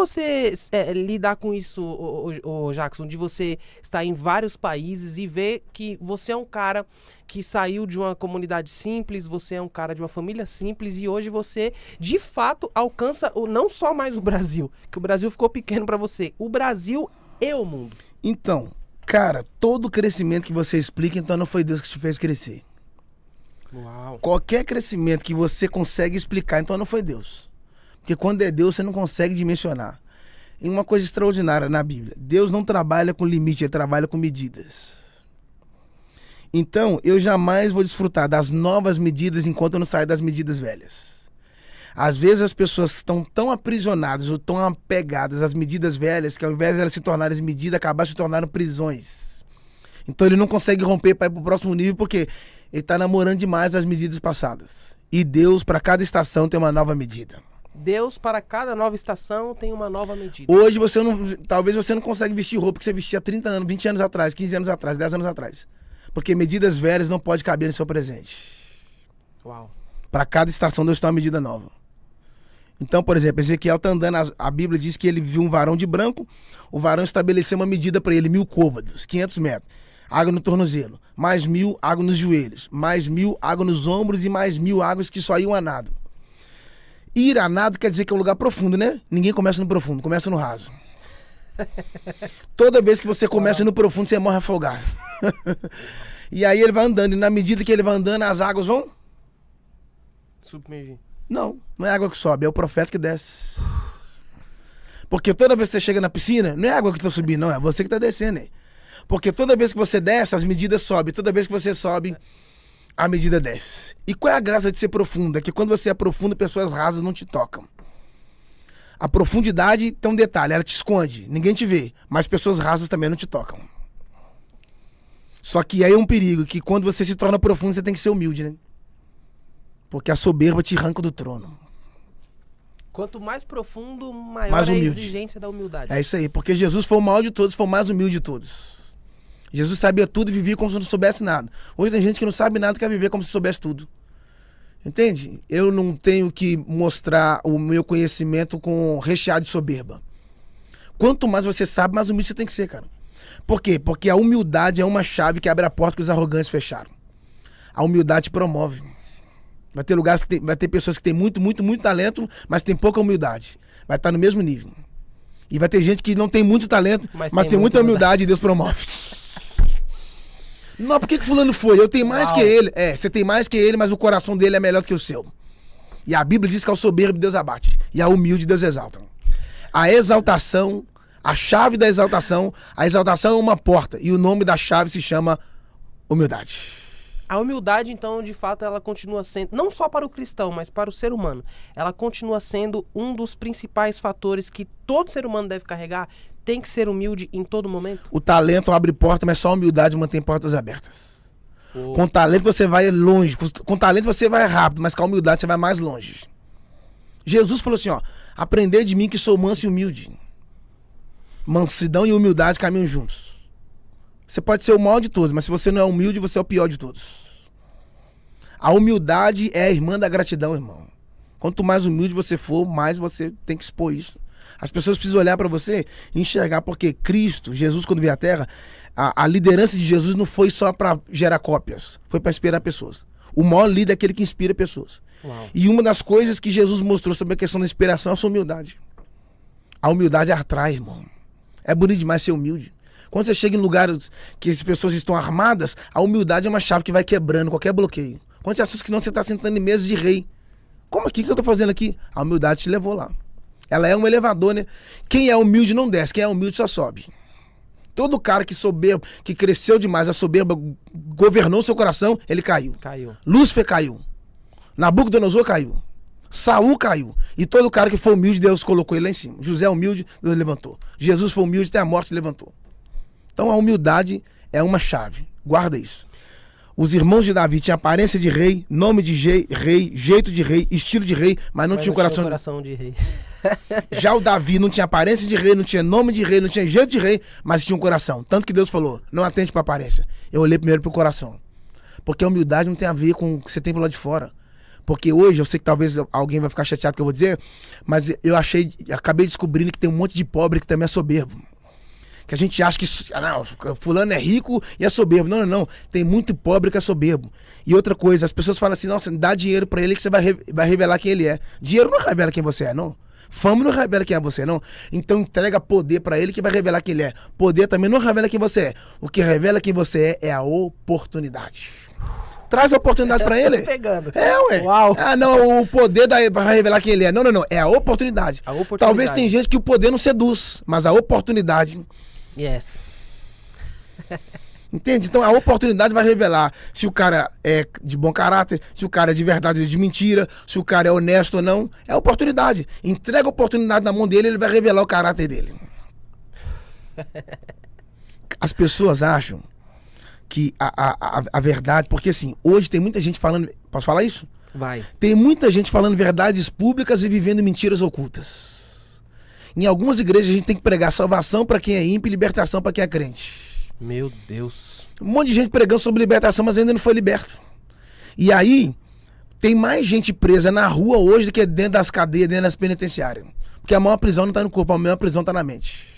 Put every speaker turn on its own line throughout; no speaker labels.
você lidar com isso, ô Jackson, de você estar em vários países e ver que você é um cara que saiu de uma comunidade simples, você é um cara de uma família simples e hoje você, de fato, alcança não só mais o Brasil, que o Brasil ficou pequeno para você, o Brasil e o mundo.
Então, cara, todo crescimento que você explica, então não foi Deus que te fez crescer.
Uau.
Qualquer crescimento que você consegue explicar, então não foi Deus. Porque quando é Deus, você não consegue dimensionar. E uma coisa extraordinária na Bíblia, Deus não trabalha com limite, Ele trabalha com medidas. Então, eu jamais vou desfrutar das novas medidas enquanto eu não sair das medidas velhas. Às vezes as pessoas estão tão aprisionadas ou tão apegadas às medidas velhas que ao invés de elas se tornarem medidas, acabaram se tornando prisões. Então ele não consegue romper para ir para o próximo nível porque ele está namorando demais as medidas passadas. E Deus, para cada estação, tem uma nova medida.
Deus, para cada nova estação, tem uma nova medida.
Hoje talvez você não consegue vestir roupa que você vestia há 30 anos, 20 anos atrás, 15 anos atrás, 10 anos atrás. Porque medidas velhas não podem caber no seu presente.
Uau.
Para cada estação, Deus tem uma medida nova. Então, por exemplo, Ezequiel está andando, a Bíblia diz que ele viu um varão de branco, o varão estabeleceu uma medida para ele, 1000 côvados, 500 metros. Água no tornozelo, mais 1000 água nos joelhos, mais 1000 água nos ombros e mais 1000 águas que só iam a nado. Ir a nado quer dizer que é um lugar profundo, né? Ninguém começa no profundo, começa no raso. Toda vez que você começa no profundo, você morre afogado. E aí ele vai andando, e na medida que ele vai andando, as águas vão?
Submergir.
Não é água que sobe, é o profeta que desce. Porque toda vez que você chega na piscina, não é água que está subindo, não, é você que está descendo. Hein? Porque toda vez que você desce, as medidas sobem. Toda vez que você sobe, a medida desce. E qual é a graça de ser profunda? É que quando você é profundo, pessoas rasas não te tocam. A profundidade tem um detalhe, ela te esconde, ninguém te vê, mas pessoas rasas também não te tocam. Só que aí é um perigo, que quando você se torna profundo, você tem que ser humilde, né? Porque a soberba te arranca do trono.
Quanto mais profundo, maior
mais
é a
humilde.
exigência da humildade.
É isso aí, porque Jesus foi o maior de todos, foi o mais humilde de todos. Jesus sabia tudo e vivia como se não soubesse nada. Hoje tem gente que não sabe nada e quer viver como se soubesse tudo. Entende? Eu não tenho que mostrar o meu conhecimento com recheado de soberba. Quanto mais você sabe, mais humilde você tem que ser, cara. Por quê? Porque a humildade é uma chave que abre a porta que os arrogantes fecharam. A humildade promove. Vai ter lugares que vai ter pessoas que têm muito talento, mas tem pouca humildade. Vai estar no mesmo nível. E vai ter gente que não tem muito talento, mas tem muita humildade e Deus promove. Não, por que fulano foi? Eu tenho mais que ele. É, você tem mais que ele, mas o coração dele é melhor do que o seu. E a Bíblia diz que ao soberbo Deus abate. E ao humilde Deus exalta. A exaltação, a chave da exaltação, a exaltação é uma porta. E o nome da chave se chama humildade.
A humildade, então, de fato, ela continua sendo, não só para o cristão, mas para o ser humano, ela continua sendo um dos principais fatores que todo ser humano deve carregar. Tem que ser humilde em todo momento?
O talento abre porta, mas só a humildade mantém portas abertas.
Oh.
Com talento você vai longe, com talento você vai rápido, mas com a humildade você vai mais longe. Jesus falou assim, ó, aprendei de mim que sou manso e humilde. Mansidão e humildade caminham juntos. Você pode ser o maior de todos, mas se você não é humilde, você é o pior de todos. A humildade é a irmã da gratidão, irmão. Quanto mais humilde você for, mais você tem que expor isso. As pessoas precisam olhar para você e enxergar, porque Cristo, Jesus, quando veio à Terra, a liderança de Jesus não foi só para gerar cópias, foi para inspirar pessoas. O maior líder é aquele que inspira pessoas.
Uau.
E uma das coisas que Jesus mostrou sobre a questão da inspiração é a sua humildade. A humildade atrai, irmão. É bonito demais ser humilde. Quando você chega em lugares que as pessoas estão armadas, a humildade é uma chave que vai quebrando qualquer bloqueio. Quando você assusta que não, você está sentando em mesa de rei. Como aqui que eu estou fazendo aqui? A humildade te levou lá. Ela é um elevador, né? Quem é humilde não desce, quem é humilde só sobe. Todo cara que soberbo, que cresceu demais, a soberba governou seu coração, ele caiu.
Caiu.
Lúcifer caiu. Nabucodonosor caiu. Saul caiu. E todo cara que foi humilde, Deus colocou ele lá em cima. José humilde, Deus levantou. Jesus foi humilde, até a morte se levantou. Então a humildade é uma chave. Guarda isso. Os irmãos de Davi tinham aparência de rei, nome de rei, jeito de rei, estilo de rei, mas não tinha o
coração de rei.
Já o Davi não tinha aparência de rei, não tinha nome de rei, não tinha jeito de rei, mas tinha um coração. Tanto que Deus falou, não atente para a aparência. Eu olhei primeiro para o coração. Porque a humildade não tem a ver com o que você tem pro lado de fora. Porque hoje, eu sei que talvez alguém vai ficar chateado com o que eu vou dizer, mas acabei descobrindo que tem um monte de pobre que também é soberbo. Que a gente acha que não, fulano é rico e é soberbo. Não, não, não. Tem muito pobre que é soberbo. E outra coisa, as pessoas falam assim, nossa, dá dinheiro pra ele que você vai revelar quem ele é. Dinheiro não revela quem você é, não. Fama não revela quem é você, não. Então entrega poder pra ele que vai revelar quem ele é. Poder também não revela quem você é. O que revela quem você é a oportunidade. Traz a oportunidade pra ele.
Pegando.
Ué.
Uau.
Ah, não, o poder vai revelar quem ele é. Não, não, não. É a oportunidade.
A oportunidade.
Talvez tem gente que o poder não seduz, mas a oportunidade...
Yes.
Entende? Então a oportunidade vai revelar se o cara é de bom caráter, se o cara é de verdade ou de mentira, se o cara é honesto ou não. É a oportunidade. Entrega a oportunidade na mão dele, ele vai revelar o caráter dele. As pessoas acham que a verdade... Porque assim, hoje tem muita gente falando... Posso falar isso?
Vai.
Tem muita gente falando verdades públicas e vivendo mentiras ocultas. Em algumas igrejas a gente tem que pregar salvação para quem é ímpio e libertação para quem é crente.
Meu Deus.
Um monte de gente pregando sobre libertação, mas ainda não foi liberto. E aí, tem mais gente presa na rua hoje do que dentro das cadeias, dentro das penitenciárias. Porque a maior prisão não está no corpo, a maior prisão está na mente.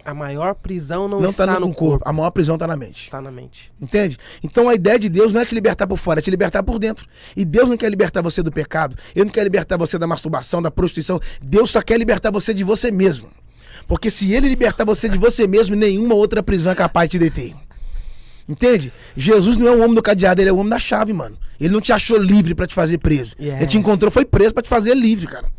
A maior prisão não
está
está no corpo.
A maior prisão está na mente.
Está na mente.
Entende? Então a ideia de Deus não é te libertar por fora, é te libertar por dentro. E Deus não quer libertar você do pecado, Ele não quer libertar você da masturbação, da prostituição. Deus só quer libertar você de você mesmo. Porque se Ele libertar você de você mesmo, nenhuma outra prisão é capaz de te deter. Entende? Jesus não é o homem do cadeado, Ele é o homem da chave, mano. Ele não te achou livre pra te fazer preso.
Yes.
Ele te encontrou, foi preso pra te fazer livre, cara.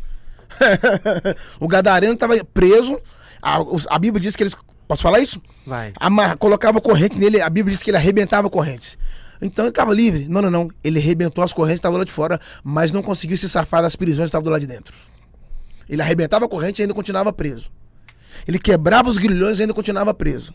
O gadareno tava preso. A Bíblia diz que eles... Posso falar isso?
Vai.
Colocava corrente nele, a Bíblia diz que ele arrebentava correntes. Então ele estava livre. Não, não, não. Ele arrebentou as correntes, estava lá de fora, mas não conseguiu se safar das prisões que estavam do lado de dentro. Ele arrebentava a corrente e ainda continuava preso. Ele quebrava os grilhões e ainda continuava preso.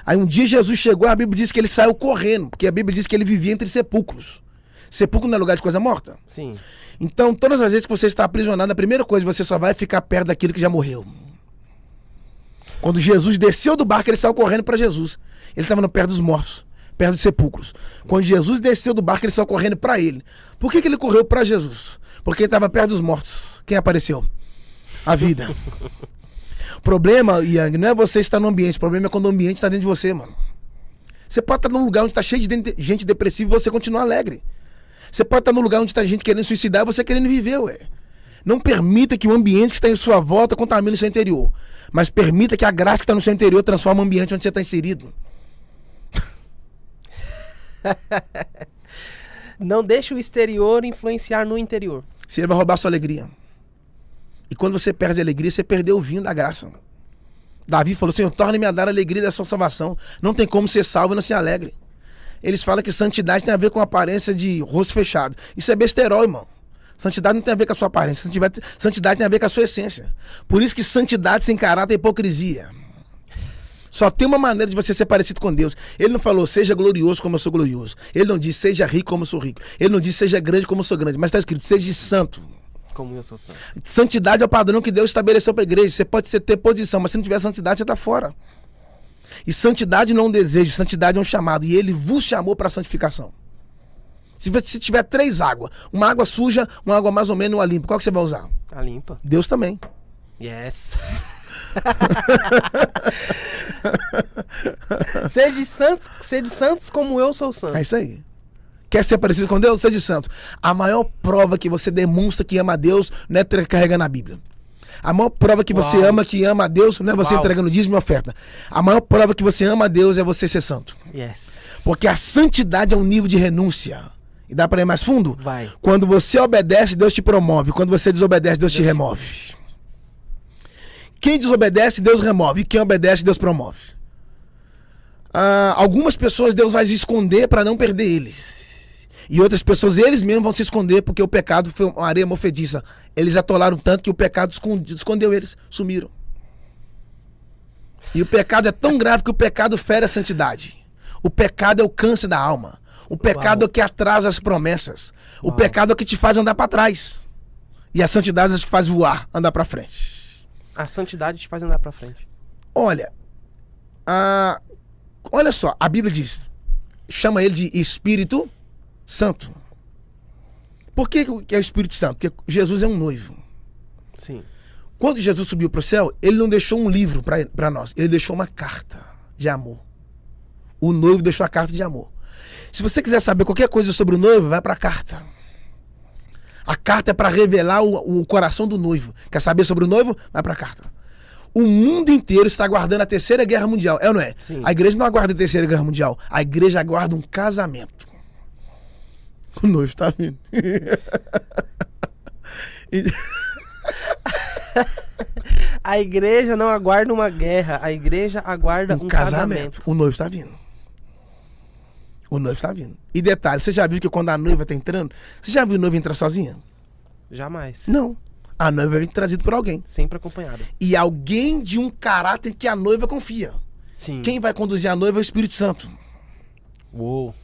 Aí um dia Jesus chegou, a Bíblia diz que ele saiu correndo, porque a Bíblia diz que ele vivia entre sepulcros. Sepulcro não é lugar de coisa morta?
Sim.
Então, todas as vezes que você está aprisionado, a primeira coisa, você só vai ficar perto daquilo que já morreu. Quando Jesus desceu do barco, ele saiu correndo para Jesus. Ele estava perto dos mortos, perto dos sepulcros. Sim. Quando Jesus desceu do barco, ele saiu correndo para ele. Por que ele correu para Jesus? Porque ele estava perto dos mortos. Quem apareceu? A vida. O problema, Yang, não é você estar no ambiente. O problema é quando o ambiente está dentro de você, mano. Você pode estar num lugar onde está cheio de gente depressiva e você continua alegre. Você pode estar num lugar onde está gente querendo suicidar e você querendo viver, ué. Não permita que o ambiente que está em sua volta contamine o seu interior. Mas permita que a graça que está no seu interior transforme o ambiente onde você está inserido.
Não deixe o exterior influenciar no interior.
Se ele vai roubar a sua alegria. E quando você perde a alegria, você perdeu o vinho da graça. Davi falou, Senhor, torne-me a dar a alegria da sua salvação. Não tem como ser salvo e não ser alegre. Eles falam que santidade tem a ver com aparência de rosto fechado. Isso é besterol, irmão. Santidade não tem a ver com a sua aparência. Santidade tem a ver com a sua essência. Por isso que santidade sem caráter é hipocrisia. Só tem uma maneira de você ser parecido com Deus. Ele não falou, seja glorioso como eu sou glorioso. Ele não disse, seja rico como eu sou rico. Ele não disse, seja grande como eu sou grande. Mas está escrito, seja santo.
Como eu sou santo.
Santidade é o padrão que Deus estabeleceu para a igreja. Você pode ter posição, mas se não tiver santidade, você está fora. E santidade não é um desejo, santidade é um chamado. E Ele vos chamou para a santificação. Se tiver 3 águas, uma água suja, uma água mais ou menos e uma limpa, qual que você vai usar?
A limpa.
Deus também.
Yes. Sede santos como eu sou santo.
É isso aí. Quer ser parecido com Deus? Seja santo. A maior prova que você demonstra que ama a Deus não é carregando a Bíblia. A maior prova que você ama a Deus não é você entregando dízimo e oferta. A maior prova que você ama a Deus é você ser santo.
Yes.
Porque a santidade é um nível de renúncia. E dá para ir mais fundo?
Vai.
Quando você obedece, Deus te promove. Quando você desobedece, Deus te remove. Quem desobedece, Deus remove. E quem obedece, Deus promove. Algumas pessoas Deus vai se esconder para não perder eles. E outras pessoas, eles mesmos vão se esconder porque o pecado foi uma areia movediça. Eles atolaram tanto que o pecado escondeu eles, sumiram. E o pecado é tão grave que o pecado fere a santidade. O pecado é o câncer da alma. O pecado é o que atrasa as promessas. O pecado é o que te faz andar para trás. E a santidade é o que te faz voar, andar para frente.
A santidade te faz andar para frente.
Olha, olha só, a Bíblia diz, chama ele de Espírito Santo. Por que é o Espírito Santo? Porque Jesus é um noivo.
Sim.
Quando Jesus subiu para o céu, ele não deixou um livro para nós. Ele deixou uma carta de amor. O noivo deixou a carta de amor. Se você quiser saber qualquer coisa sobre o noivo, vai para a carta. A carta é para revelar o coração do noivo. Quer saber sobre o noivo? Vai para a carta. O mundo inteiro está aguardando a Terceira Guerra Mundial. É ou não é?
Sim.
A igreja não aguarda a Terceira Guerra Mundial. A igreja aguarda um casamento. O noivo está vindo.
A igreja não aguarda uma guerra. A igreja aguarda um casamento.
O noivo está vindo. O noivo está vindo. E detalhe, você já viu que quando a noiva está entrando, você já viu a noiva entrar sozinha?
Jamais.
Não. A noiva vem trazida por alguém.
Sempre acompanhada.
E alguém de um caráter que a noiva confia.
Sim.
Quem vai conduzir a noiva é o Espírito Santo.
Uou.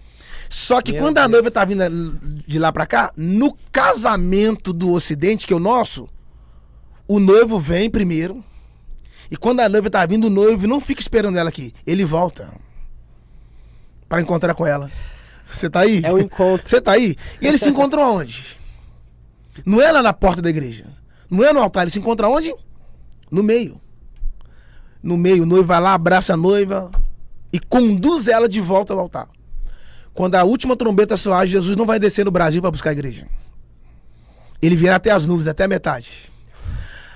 Só que
Meu
quando a
Deus.
noiva tá vindo de lá pra cá, no casamento do Ocidente, que é o nosso, o noivo vem primeiro. E quando a noiva tá vindo, o noivo não fica esperando ela aqui. Ele volta pra encontrar com ela. Você tá aí?
É um encontro.
Você tá aí? E eles se encontram aonde? Não é lá na porta da igreja. Não é no altar. Eles se encontram aonde? No meio. No meio, o noivo vai lá, abraça a noiva e conduz ela de volta ao altar. Quando a última trombeta soar, Jesus não vai descer no Brasil para buscar a igreja. Ele virá até as nuvens, até a metade.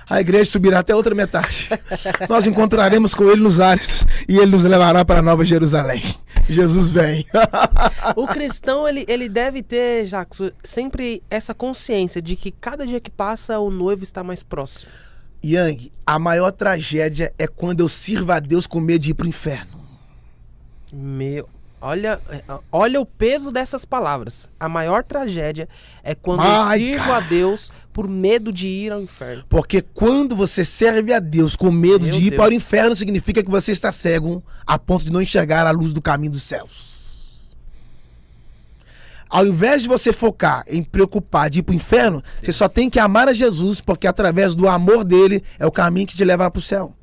A igreja subirá até a outra metade. Nós encontraremos com ele nos ares e ele nos levará para Nova Jerusalém. Jesus vem.
O cristão, ele deve ter, Jackson, sempre essa consciência de que cada dia que passa o noivo está mais próximo.
Yang, a maior tragédia é quando eu sirvo a Deus com medo de ir para o inferno.
Olha o peso dessas palavras. A maior tragédia é quando eu sirvo a Deus por medo de ir ao inferno.
Porque quando você serve a Deus com medo de ir para o inferno, significa que você está cego a ponto de não enxergar a luz do caminho dos céus. Ao invés de você focar em preocupar de ir para o inferno, você só tem que amar a Jesus, porque através do amor dele é o caminho que te levar para o céu.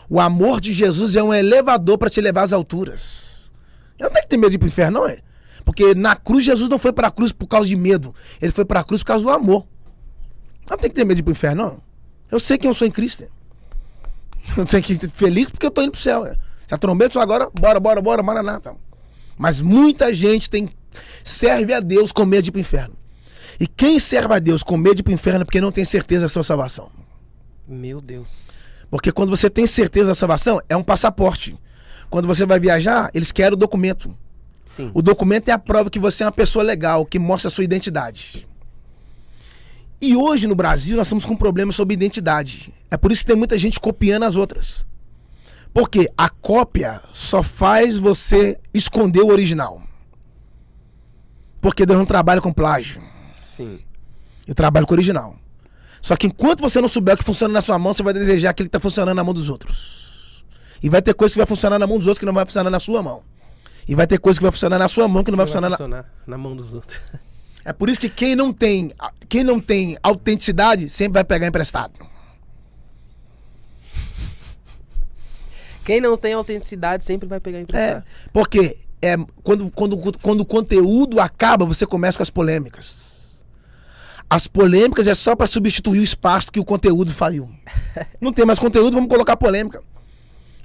O amor de Jesus é um elevador para te levar às alturas. Eu não tenho que ter medo de ir pro inferno, não é? Porque na cruz, Jesus não foi para a cruz por causa de medo. Ele foi para a cruz por causa do amor. Eu não tenho que ter medo de ir pro inferno, não. Eu sei quem eu sou em Cristo. Eu tenho que ir feliz porque eu tô indo pro céu. Se a trombeta só agora, bora, maranata. Mas muita gente serve a Deus com medo de ir pro inferno. E quem serve a Deus com medo de ir pro inferno é porque não tem certeza da sua salvação.
Meu Deus.
Porque quando você tem certeza da salvação, é um passaporte. Quando você vai viajar, eles querem o documento.
Sim.
O documento é a prova que você é uma pessoa legal, que mostra a sua identidade. E hoje no Brasil nós estamos com um problema sobre identidade. É por isso que tem muita gente copiando as outras. Porque a cópia só faz você esconder o original. Porque Deus não trabalha com plágio.
Sim.
Eu trabalho com o original. Só que enquanto você não souber o que funciona na sua mão, você vai desejar aquilo que está funcionando na mão dos outros. E vai ter coisa que vai funcionar na mão dos outros que não vai funcionar na sua mão. E vai ter coisa que vai funcionar na sua mão que não vai funcionar
na mão dos outros.
É por isso que quem não tem autenticidade sempre vai pegar emprestado.
Quem não tem autenticidade sempre vai pegar emprestado.
Porque quando o conteúdo acaba, você começa com as polêmicas. As polêmicas é só para substituir o espaço que o conteúdo falhou. Não tem mais conteúdo, vamos colocar polêmica.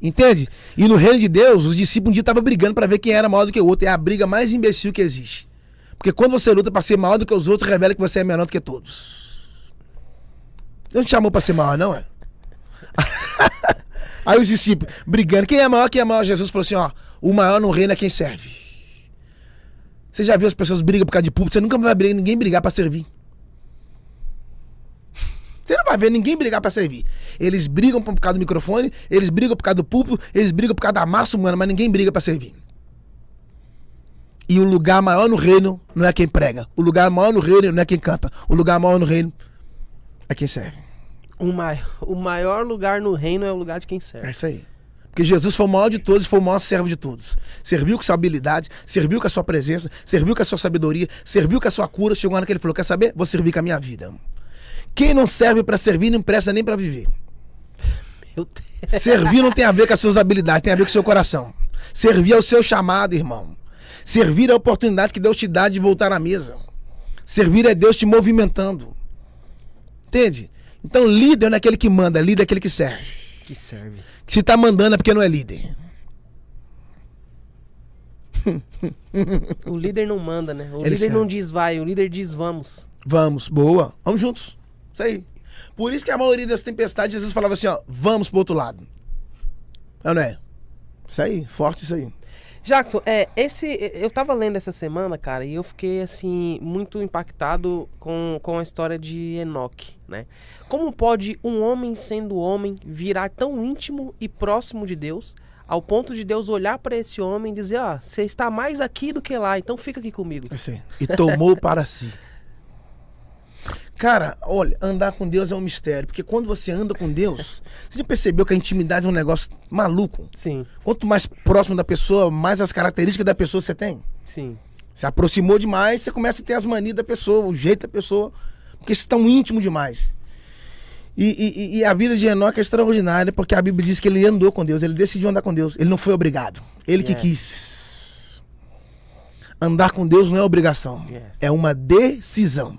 Entende? E no reino de Deus, os discípulos um dia estavam brigando para ver quem era maior do que o outro. É a briga mais imbecil que existe. Porque quando você luta para ser maior do que os outros, revela que você é menor do que todos. Deus não te chamou para ser maior, não é? Aí os discípulos brigando. Quem é maior? Quem é maior? Jesus falou assim, ó. O maior no reino é quem serve. Você já viu as pessoas brigam por causa de público? Você nunca vai ver ninguém brigar para servir. Você não vai ver ninguém brigar para servir. Eles brigam por causa do microfone, eles brigam por causa do púlpito, eles brigam por causa da massa humana, mas ninguém briga para servir. E o lugar maior no reino não é quem prega. O lugar maior no reino não é quem canta. O lugar maior no reino é quem serve.
O maior lugar no reino é o lugar de quem serve.
É isso aí. Porque Jesus foi o maior de todos e foi o maior servo de todos. Serviu com sua habilidade, serviu com a sua presença, serviu com a sua sabedoria, serviu com a sua cura. Chegou uma hora que ele falou, quer saber? Vou servir com a minha vida. Quem não serve para servir não presta nem para viver.
Meu Deus.
Servir não tem a ver com as suas habilidades, tem a ver com o seu coração. Servir é o seu chamado, irmão. Servir é a oportunidade que Deus te dá de voltar à mesa. Servir é Deus te movimentando. Entende? Então líder não é aquele que manda, líder é aquele que serve.
Que serve.
Se tá mandando é porque não é líder.
O líder não manda, né? O
Ele
líder
serve.
não diz vai, o líder diz vamos.
Vamos, boa. Vamos juntos. Isso aí. Por isso que a maioria das tempestades, Jesus falava assim, ó, vamos pro outro lado. Não é? Isso aí, forte isso aí.
Jackson, eu tava lendo essa semana, cara, e eu fiquei, assim, muito impactado com a história de Enoque, né? Como pode um homem sendo homem virar tão íntimo e próximo de Deus, ao ponto de Deus olhar para esse homem e dizer, ó, você está mais aqui do que lá, então fica aqui comigo.
Isso aí. E tomou para si. Cara, olha, andar com Deus é um mistério, porque quando você anda com Deus, você já percebeu que a intimidade é um negócio maluco?
Sim,
Quanto mais próximo da pessoa, mais as características da pessoa você tem.
sim.
Se aproximou demais, você começa a ter as manias da pessoa, o jeito da pessoa, porque você está íntimo demais. E a vida de Enoque é extraordinária, porque a Bíblia diz que ele andou com Deus, ele decidiu andar com Deus, ele não foi obrigado, ele que quis. Andar com Deus não é obrigação,
Yes.
é uma decisão.